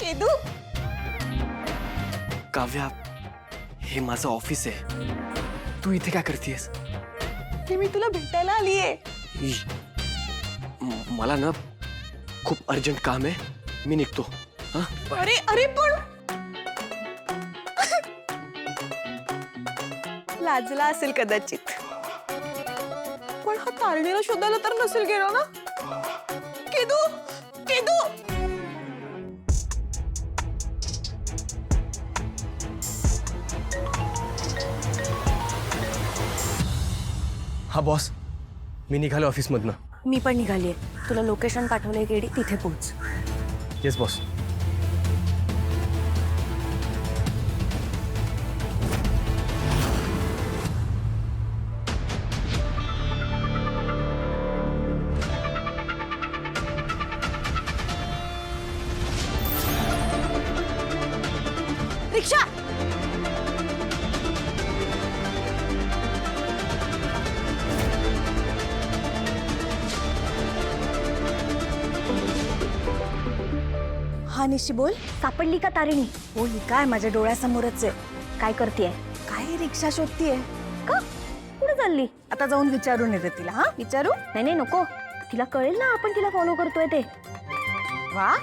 केदू, काव्या, हे माझं ऑफिस आहे. तू इथे काय करतेस? हे मी तुला भेटायला आलीये. मला ना खूप अर्जंट काम आहे, मी निघतो. हा, अरे अरे पण लाजला असेल कदाचित, पण हा तारणीला शोधायला तर नसेल गेला ना. केदू, केदू, हा बॉस, मी निघालो ऑफिसमधनं. मी पण निघालीये. तुला लोकेशन पाठवलंय केडी, तिथे पोहोच. Yes boss. रिक्षा. हा निशी बोल. सापडली का तारिणी? हो, ही काय माझ्या डोळ्यासमोरच आहे. काय करतेय? काय रिक्षा शोधतीये? का कुठे चालली? आता जाऊन विचारून येते तिला. हा विचारू? नाही नको, तिला कळेल ना आपण तिला फॉलो करतोय ते. वा,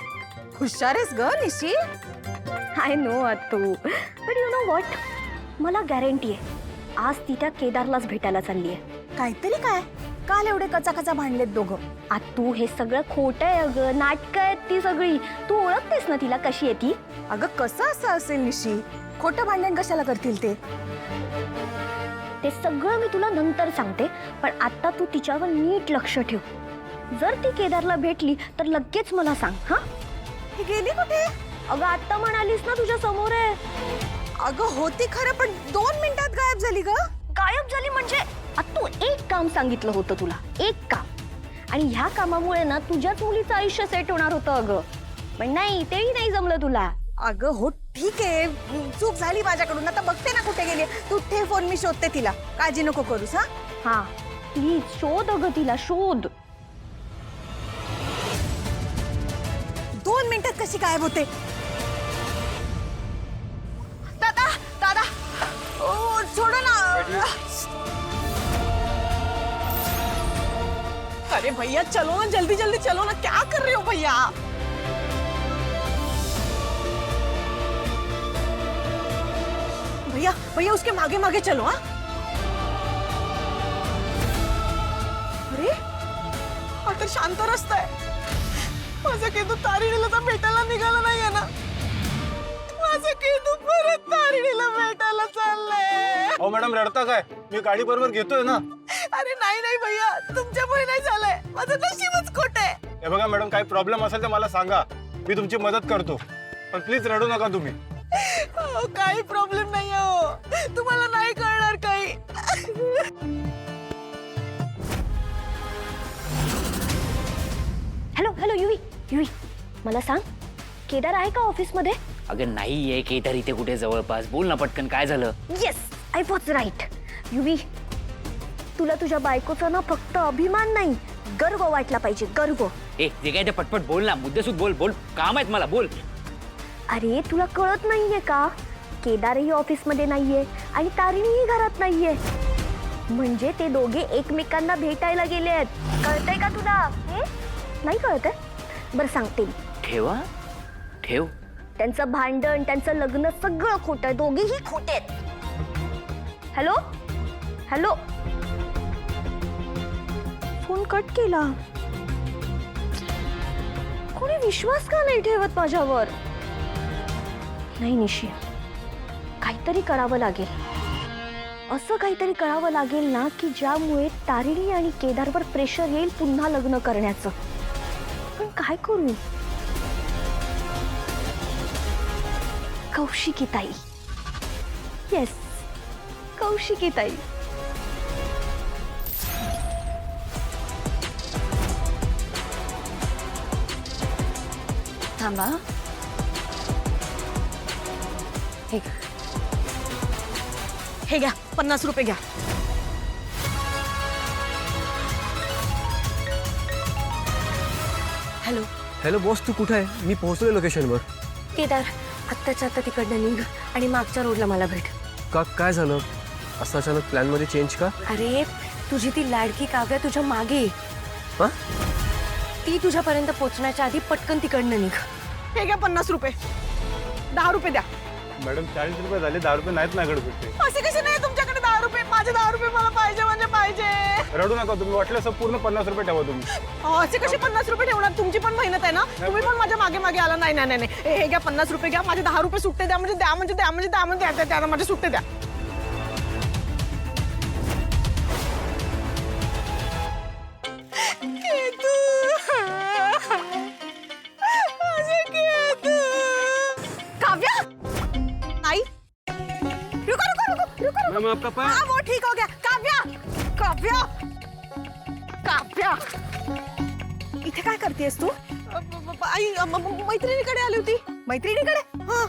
हुशार आहेस ग निशी. आय नो तू, बट यू नो व्हॉट, मला गॅरंटी आहे आज ती त्या केदारलाच भेटायला चालली आहे. काहीतरी काय? काल एवढे कचाकचा भांडलेत दोघं. आता तू हे सगळं खोटं आहे अगं, नाटकं आहेत ती सगळी. तू ओळखतेस ना तिला कशी आहे ती? अगं कसं असं असेल निशी? खोटं भांडण कशाला करतील ते? ते सगळं मी तुला नंतर सांगते, पण आता तू तिच्यावर नीट लक्ष ठेव. जर ती केदारला भेटली तर लगेच मला सांग. हा, ही गेली कुठे? अगं आत्ता म्हणालीस ना तुझ्या समोर आहे. अगं होती खरं, पण 2 मिनिटात गायब झाली ग. गायब झाली म्हणजे? आता तू एक काम सांगितलं होतं तुला, एक काम, आणि ह्या कामामुळे ना तुझ्याच मुलीचं आयुष्य सेट होणार होतं अगं, पण नाही, तेही नाही जमलं तुला. अगं हो ठीक आहे, चूक झाली माझ्याकडून. आता बघते ना कुठे गेली. तू ठेव फोन, मी शोधते तिला. काळजी नको करूस. हा हा प्लीज शोध अगं तिला, शोध. 2 मिनिटात कशी गायब होते? दादा, दादा, ओ छोड़ो ना. अरे भैया चलो ना, जल्दी जल्दी चलो ना. क्या कर रहे हो भैया? भैया भैया उसके मागे मागे चलो. हाँ, अरे हा तर शांत रस्ता आहे. माझा केदू तारिणीला तर भेटायला निघाला नाहीये ना. माझा केदू परत तारिणीला भेटायला चाललंय. अहो मॅडम, रडता काय? मी गाडी बरोबर घेतोय ना. अरे नाही नाही भैया, तुमच्यामुळे नाही झालंय. माझं नशीबच खोट आहे. हे बघा मॅडम, काही प्रॉब्लेम असेल तर मला सांगा, मी तुमची मदत करतो, पण प्लीज रडू नका तुम्ही. हो, काही प्रॉब्लेम नाही हो. तुम्हाला नाही कळणार काही. हॅलो हॅलो युवी, युवी मला सांग, केदार आहे का ऑफिसमध्ये? अगं नाही आहे केदार इथे कुठे जवळपास. बोल ना पटकन, काय झालं? Yes, I was right. Yuvi, तुला तुझ्या बायकोचा ना फक्त अभिमान नाही, गर्व वाटला पाहिजे, गर्व. ए जे काय ते पटपट बोल ना, मुद्देसूद बोल. बोल, काम आहेत मला, बोल. अरे तुला कळत नाहीये का? केदारही ऑफिसमध्ये नाहीये आणि तारिणीही घरात नाहीये, म्हणजे ते दोघे एकमेकांना भेटायला गेले आहेत. कळतंय का तुला? नाही कळतंय? बरं सांगते. ठेवा ठेव. त्यांचं भांडण, त्यांचं लग्न सगळं खोटं आहे, दोघेही खोटे आहेत. हॅलो हॅलो, फोन कट केला. कोणी विश्वास का नाही ठेवत माझ्यावर? नाही निशी, काहीतरी करावं लागेल. असं काहीतरी करावं लागेल ना की ज्यामुळे तारिणी आणि केदारवर प्रेशर येईल पुन्हा लग्न करण्याचं. पण काय करू? कौशिकीताई. येस, कौशिकीताई. थांबा. हे घ्या, 50 रुपये घ्या. हॅलो हॅलो बॉस, तू कुठे आहे? मी पोहोचलोय लोकेशनवर. केदार, आत्ताच्या आता तिकडनं निघ आणि मागच्या रोडला मला भेट. का काय झालं असं अचानक प्लॅन मध्ये चेंज का? अरे तुझी ती लाडकी काव्या तुझ्या मागे आहे. हा? ती तुझ्यापर्यंत पोहोचण्याच्या आधी पटकन तिकडनं निघ. हे घ्या 50 रुपये. 10 रुपये द्या. मॅडम 40 रुपये झाले, 10 रुपये नाहीत माझ्याकडे भेटते. असे कसे नाही तुमच्याकडे 10 रुपये? माझे 10 रुपये मला पाहिजे म्हणजे पाहिजे. रडू नका तुम्ही, वाटलं असं पूर्ण 50 रुपये ठेवा तुम्ही. असे कसे 50 रुपये ठेवणार? तुमची पण मेहनत आहे ना. तुम्ही पण माझ्या मागे मागे आला. नाही नाही नाही. हे घ्या 50 रुपये घ्या. माझे 10 रुपये सुट्टे द्या. म्हणजे द्या म्हणजे द्या म्हणजे द्या म्हणजे द्या द्या माझे सुट्टे द्या. काव्या, आई, रुको रुको रुको रुको. मैम आपका पैर. हाँ वो ठीक हो गया. काव्या, काव्या, काव्या, इथे काय करतेस तू? आई मैत्रिणीकडे आली होती. मैत्रिणीकडे? हा.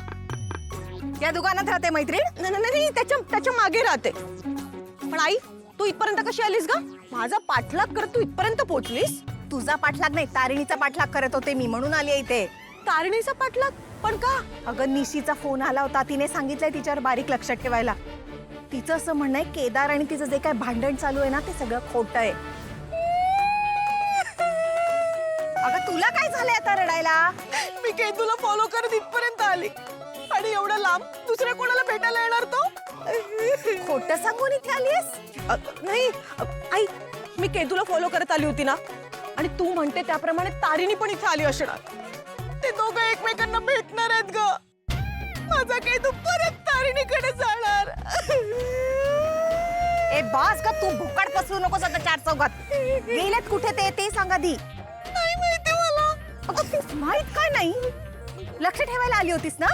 या दुकानात राहते मैत्रीण? नाही त्याच्या मागे राहते. पण आई तू इथपर्यंत कशी आलीस ग? माझा पाठलाग करत तू इथपर्यंत पोहोचलीस? तुझा पाठलाग नाही, तारिणीचा पाठलाग करत होते मी, म्हणून आली इथे. तारिणीचा पाठलाग? पण का? अगं निशीचा फोन आला होता, तिने सांगितलंय तिच्यावर बारीक लक्ष ठेवायला. तिचं असं म्हणणं आहे केदार आणि तिचं जे काय भांडण चालू आहे ना ते सगळं खोटं आहे. अगं तुला काय झालंय आता रडायला? मी केतूला फॉलो करत इथपर्यंत आली आणि एवढ्या लांब दुसऱ्या कोणाला भेटायला येणार तो? खोटं सांगून इथे आलीस? नाही आई, मी केतूला फॉलो करत आली होती ना, आणि तू म्हणते त्याप्रमाणे तारिणी पण इथे आली असणार. ते दोघं एकमेकांना भेटणार आहेत ग. माझा केतू परत तारिणीकडे जाणार. ए बास का, तू भुकाड पसरू नकोस आता चार चौघात. गेलेत कुठे ते सांग आधी. नाही माहिती मला. अगं माहित काय नाही? लक्ष ठेवायला आली होतीस ना?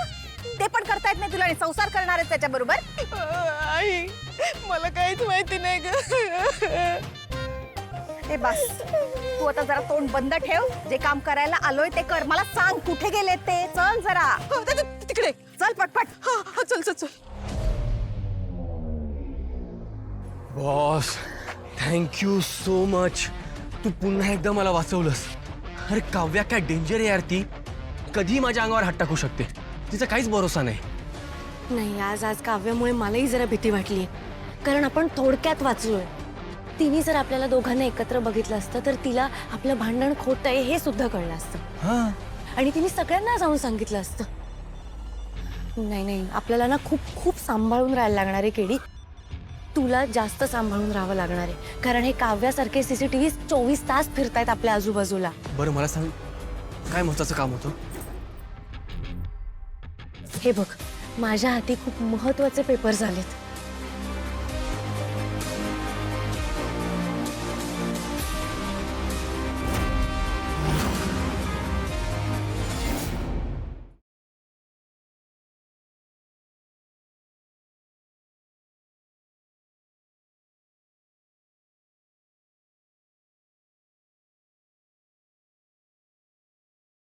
ते पण करता येत नाही तुला आणि संसार करणार आहेस त्याच्याबरोबर? आई मला काहीच माहिती नाही ग. ए बस, तू आता जरा तोंड बंद ठेव. जे काम करायला आलोय ते कर. मला सांग कुठे गेलेत ते. चल जरा. तिकडे चल पटपट. हा चल चल चल. Boss, thank you so much. तू पुन्हा एकदा मला वाचवलंस. अरे काव्या काय डेंजर आहे यार. ती कधी माझ्या अंगावर हात टाकू शकते. तिचा काहीच भरोसा नाही. नाही, आज काव्यामुळे मलाही जरा भीती वाटली. कारण आपण थोडक्यात वाचलोय. तिने जर आपल्याला दोघांना एकत्र बघितलं असतं तर तिला आपलं भांडण खोटं आहे हे सुद्धा कळलं असतं. हा, आणि तिने सगळ्यांना जाऊन सांगितलं असतं. नाही, आपल्याला ना खूप खूप सांभाळून राहायला लागणार आहे केडी. तुला जास्त सांभाळून राहावं लागणार आहे. कारण हे काव्यासारखे CCTV 24 तास फिरतायत आपल्या आजूबाजूला. बरं मला सांग, काय महत्वाचं काम होतं? हे बघ, माझ्या हाती खूप महत्वाचे पेपर्स आलेत.